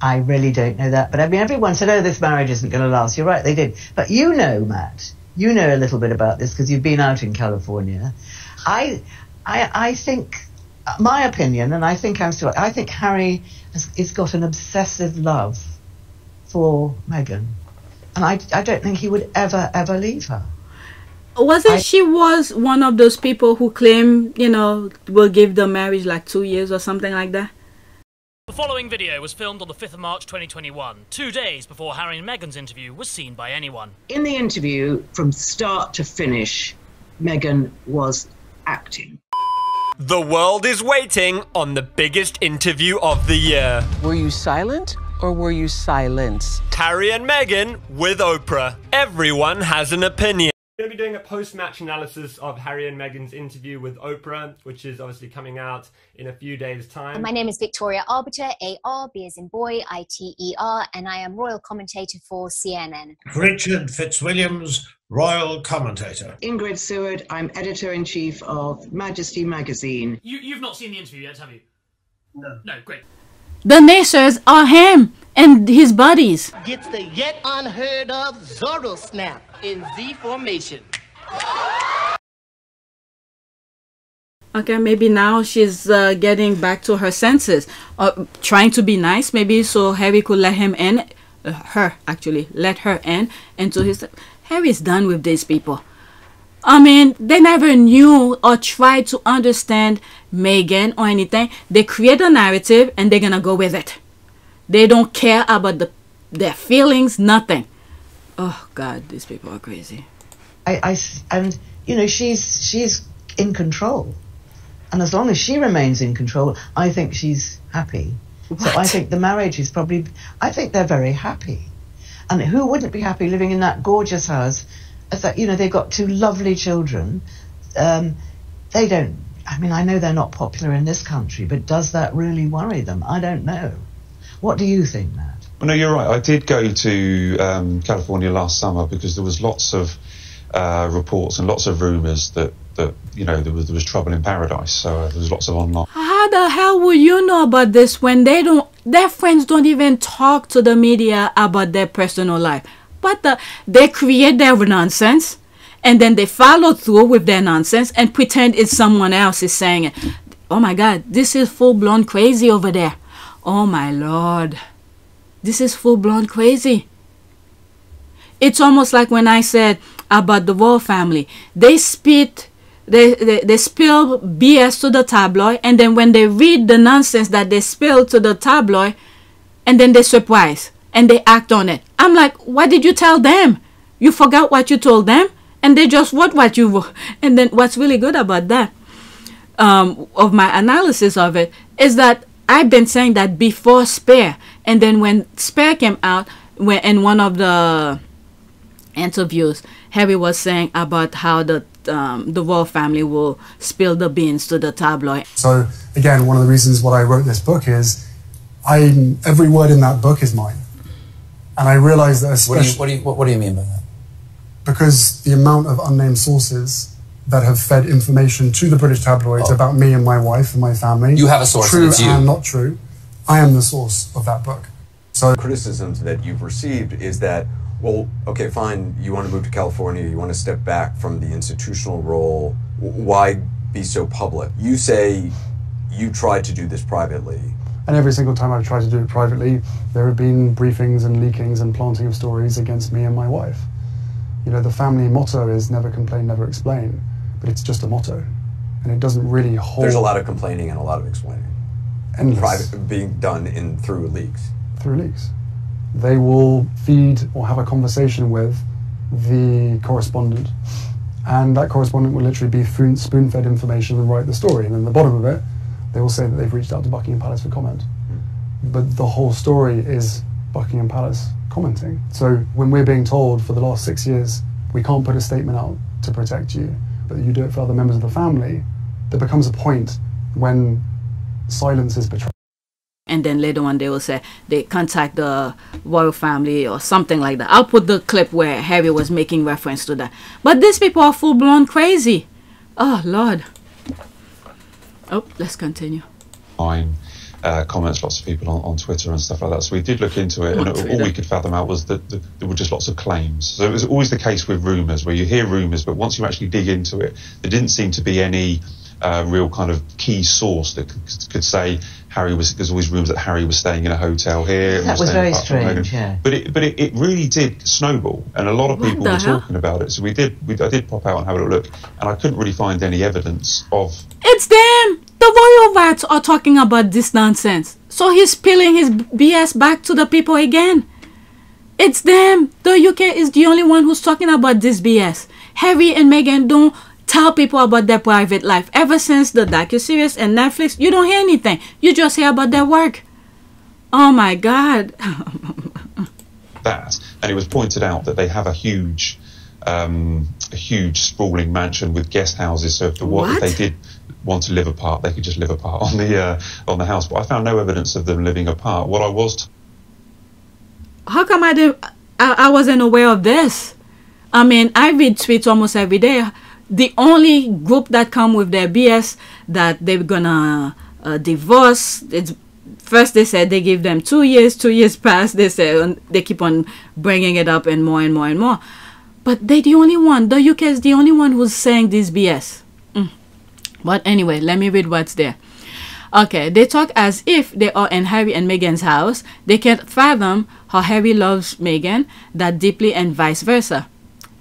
I really don't know that. But I mean, everyone said, oh, this marriage isn't going to last. You're right, they did. But you know, Matt, you know a little bit about this because you've been out in California. I think, my opinion, and I think Harry has got an obsessive love for Meghan, and I don't think he would ever leave her. Wasn't she was one of those people who claim, you know, will give the marriage like 2 years or something like that? The following video was filmed on the 5th of March 2021, 2 days before Harry and Meghan's interview was seen by anyone. In the interview, from start to finish, Meghan was acting. The world is waiting on the biggest interview of the year. Were you silent or were you silenced? Harry and Meghan with Oprah. Everyone has an opinion. We're going to be doing a post-match analysis of Harry and Meghan's interview with Oprah, which is obviously coming out in a few days' time. My name is Victoria Arbiter, A-R, B as in boy, I-T-E-R, and I am royal commentator for CNN. Richard Fitzwilliams, royal commentator. Ingrid Seward, I'm editor-in-chief of Majesty magazine. You've not seen the interview yet, have you? No. No, great. The naysayers are him and his buddies. Gets the yet unheard of Zorro snap in Z formation. Okay, maybe now she's getting back to her senses, trying to be nice, maybe so Harry could let him in, let her in into his. Harry's done with these people. I mean, they never knew or tried to understand Meghan or anything. They create a narrative and they're gonna go with it. They don't care about their feelings, nothing. Oh God, these people are crazy. And you know, she's in control, and as long as she remains in control, I think she's happy. What? So I think the marriage is probably. I think they're very happy, and who wouldn't be happy living in that gorgeous house? That, you know, they've got two lovely children. They don't. I mean, I know they're not popular in this country, but does that really worry them? I don't know. What do you think, Matt? Well, no, you're right. I did go to California last summer because there was lots of reports and lots of rumours that you know there was trouble in paradise. So there was lots of online. How the hell will you know about this when their friends don't even talk to the media about their personal life? But they create their nonsense and then they follow through with their nonsense and pretend it's someone else is saying it. Oh my God, this is full-blown crazy over there. Oh my Lord, this is full-blown crazy. It's almost like when I said about the royal family. They spill BS to the tabloid, and then when they read the nonsense that they spill to the tabloid, and then they're surprised and they act on it. I'm like, what did you tell them? You forgot what you told them, and they just wrote what you wrote. And then what's really good about that, of my analysis of it, is that I've been saying that before Spare, and then when Spare came out, in one of the interviews, Harry was saying about how the the royal family will spill the beans to the tabloid. So again, one of the reasons why I wrote this book is every word in that book is mine. And I realized that especially... What do you mean by that? Because the amount of unnamed sources that have fed information to the British tabloids about me and my wife and my family. You have a source, true and it's you. and not true. I am the source of that book. So criticisms that you've received is that, well, okay, fine, you want to move to California, you want to step back from the institutional role, why be so public? You say you tried to do this privately. And every single time I've tried to do it privately, there have been briefings and leakings and planting of stories against me and my wife. You know, the family motto is never complain, never explain, but it's just a motto, and it doesn't really hold... There's a lot of complaining and a lot of explaining. Endless. Being done through leaks. Through leaks. They will feed or have a conversation with the correspondent, and that correspondent will literally be spoon-fed information and write the story, and then the bottom of it, they will say that they've reached out to Buckingham Palace for comment. But the whole story is Buckingham Palace commenting. So when we're being told for the last 6 years, we can't put a statement out to protect you, but you do it for other members of the family, there becomes a point when silence is betrayed. And then later on they will say they contact the royal family or something like that. I'll put the clip where Harry was making reference to that. But these people are full-blown crazy. Oh, Lord. Oh, let's continue. Fine. Comments, lots of people on Twitter and stuff like that. So we did look into it, and all we could fathom out was that there were just lots of claims. So it was always the case with rumours, where you hear rumours, but once you actually dig into it, there didn't seem to be any real kind of key source that could say Harry was. There's always rumours that Harry was staying in a hotel here. That was very strange, yeah. But it really did snowball, and a lot of people were talking about it. So I did pop out and have a look, and I couldn't really find any evidence of. It's them. The royal rats are talking about this nonsense. So he's spilling his BS back to the people again. It's them. The UK is the only one who's talking about this BS. Harry and Meghan don't tell people about their private life. Ever since the docuseries and Netflix, you don't hear anything. You just hear about their work. Oh my God. That, and it was pointed out that they have a huge sprawling mansion with guest houses. So if they did want to live apart, they could just live apart on the house. But I found no evidence of them living apart. What I was... How come I wasn't aware of this? I mean, I read tweets almost every day. The only group that come with their BS that they're gonna divorce, first they said they give them 2 years, 2 years pass, they say, they keep on bringing it up and more and more and more. But they're the only one, the UK is the only one who's saying this BS. But anyway, let me read what's there. Okay, they talk as if they are in Harry and Meghan's house. They can't fathom how Harry loves Meghan that deeply and vice versa.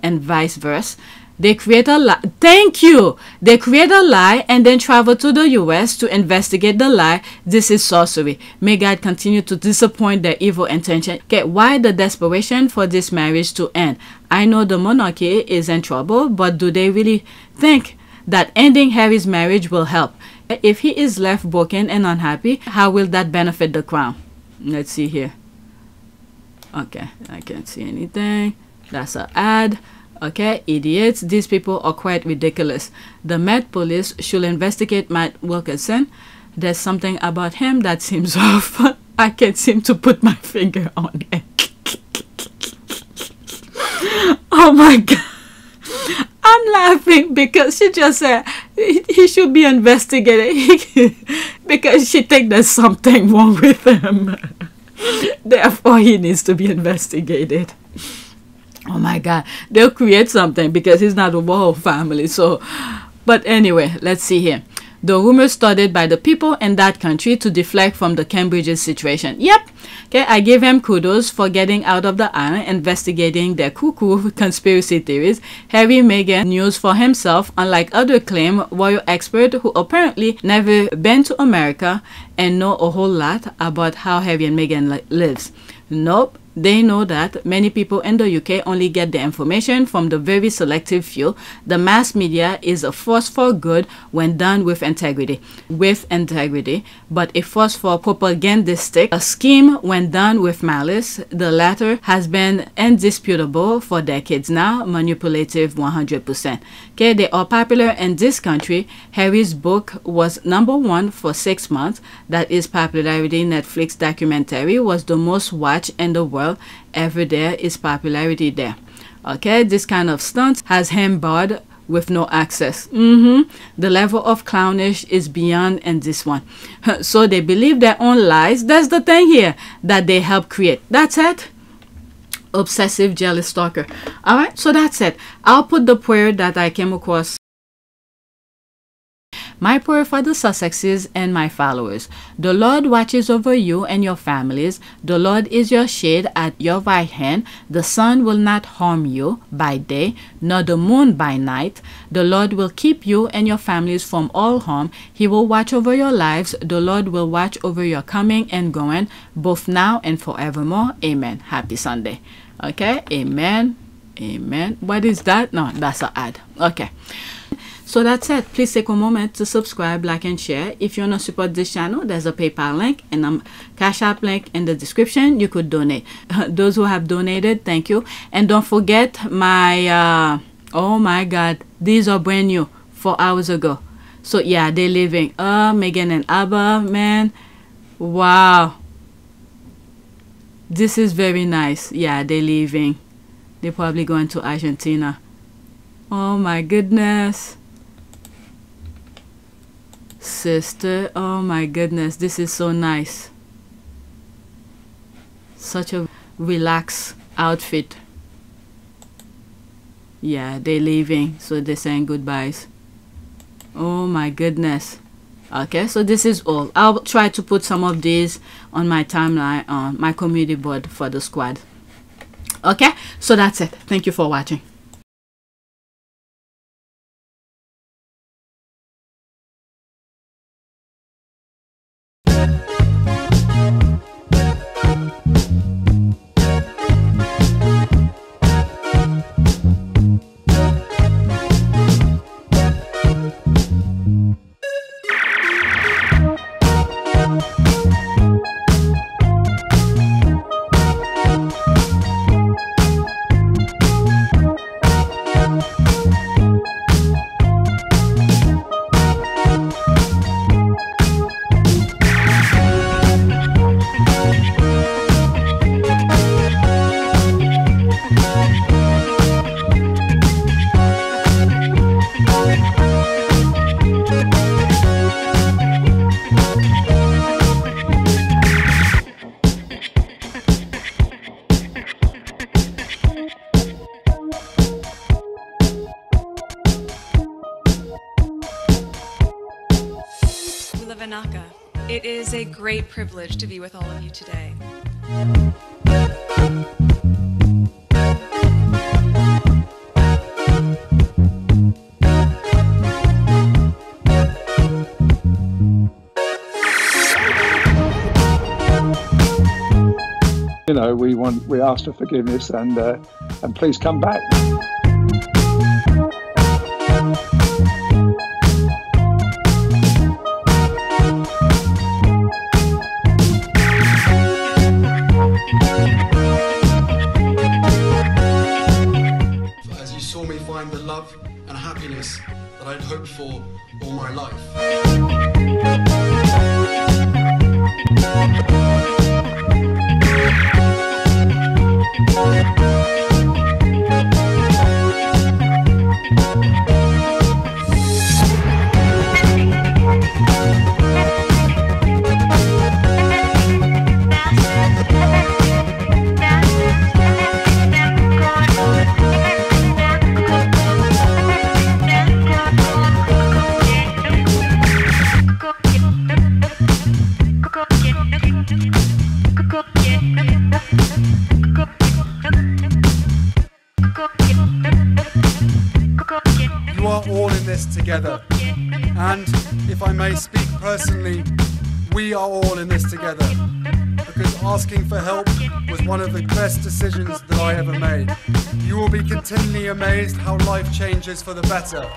And vice versa. They create a lie. Thank you. They create a lie and then travel to the US to investigate the lie. This is sorcery. May God continue to disappoint their evil intention. Okay, why the desperation for this marriage to end? I know the monarchy is in trouble, but do they really think that ending Harry's marriage will help? If he is left broken and unhappy, how will that benefit the crown? Let's see here. Okay, I can't see anything. That's an ad. Okay, idiots. These people are quite ridiculous. The Met Police should investigate Matt Wilkinson. There's something about him that seems off. I can't seem to put my finger on it. Oh my God. I'm laughing because she just said he should be investigated because she thinks there's something wrong with him. Therefore, he needs to be investigated. Oh my God, they'll create something because he's not a royal family. So, but anyway, let's see here. The rumors started by the people in that country to deflect from the Cambridge's situation. Yep. Okay, I give him kudos for getting out of the island, investigating their cuckoo conspiracy theories. Harry Meghan news for himself, unlike other claim royal expert who apparently never been to America and know a whole lot about how Harry and Meghan lives. Nope, They know that many people in the UK only get their information from the very selective few. The mass media is a force for good when done with integrity. But a force for propagandistic, a scheme when done with malice. The latter has been indisputable for decades now, manipulative 100%. Okay, they are popular in this country. Harry's book was #1 for 6 months. That is popularity. Netflix documentary was the most watched in the world. Ever there is popularity there. Okay, this kind of stunt has him barred with no access. The level of clownish is beyond in this one. So they believe their own lies. That's the thing here that they help create. That's it. Obsessive jealous stalker. All right, so that's it. I'll put the prayer that I came across. My prayer for the Sussexes and my followers. The Lord watches over you and your families. The Lord is your shade at your right hand. The sun will not harm you by day, nor the moon by night. The Lord will keep you and your families from all harm. He will watch over your lives. The Lord will watch over your coming and going, both now and forevermore. Amen. Happy Sunday. Okay, amen. Amen. What is that? No, that's an ad. Okay. So that's it. Please take a moment to subscribe, like, and share. If you want to support this channel, there's a PayPal link and a Cash App link in the description. You could donate. Those who have donated, thank you. And don't forget my, oh my God, these are brand new, 4 hours ago. So yeah, they're leaving. Megan and Abba, man. Wow. This is very nice. Yeah, they're leaving. They're probably going to Argentina. Oh my goodness. Sister, oh my goodness, this is so nice. Such a relaxed outfit. Yeah, they're leaving, so they're saying goodbyes. Oh my goodness. Okay, so this is all. I'll try to put some of these on my timeline on my community board for the squad. Okay, so that's it. Thank you for watching. It is a great privilege to be with all of you today. You know, we ask for forgiveness and please come back. As you saw me find the love and happiness that I'd hoped for all my life. You are all in this together, and if I may speak personally, we are all in this together. Because asking for help was one of the best decisions that I ever made. You will be continually amazed how life changes for the better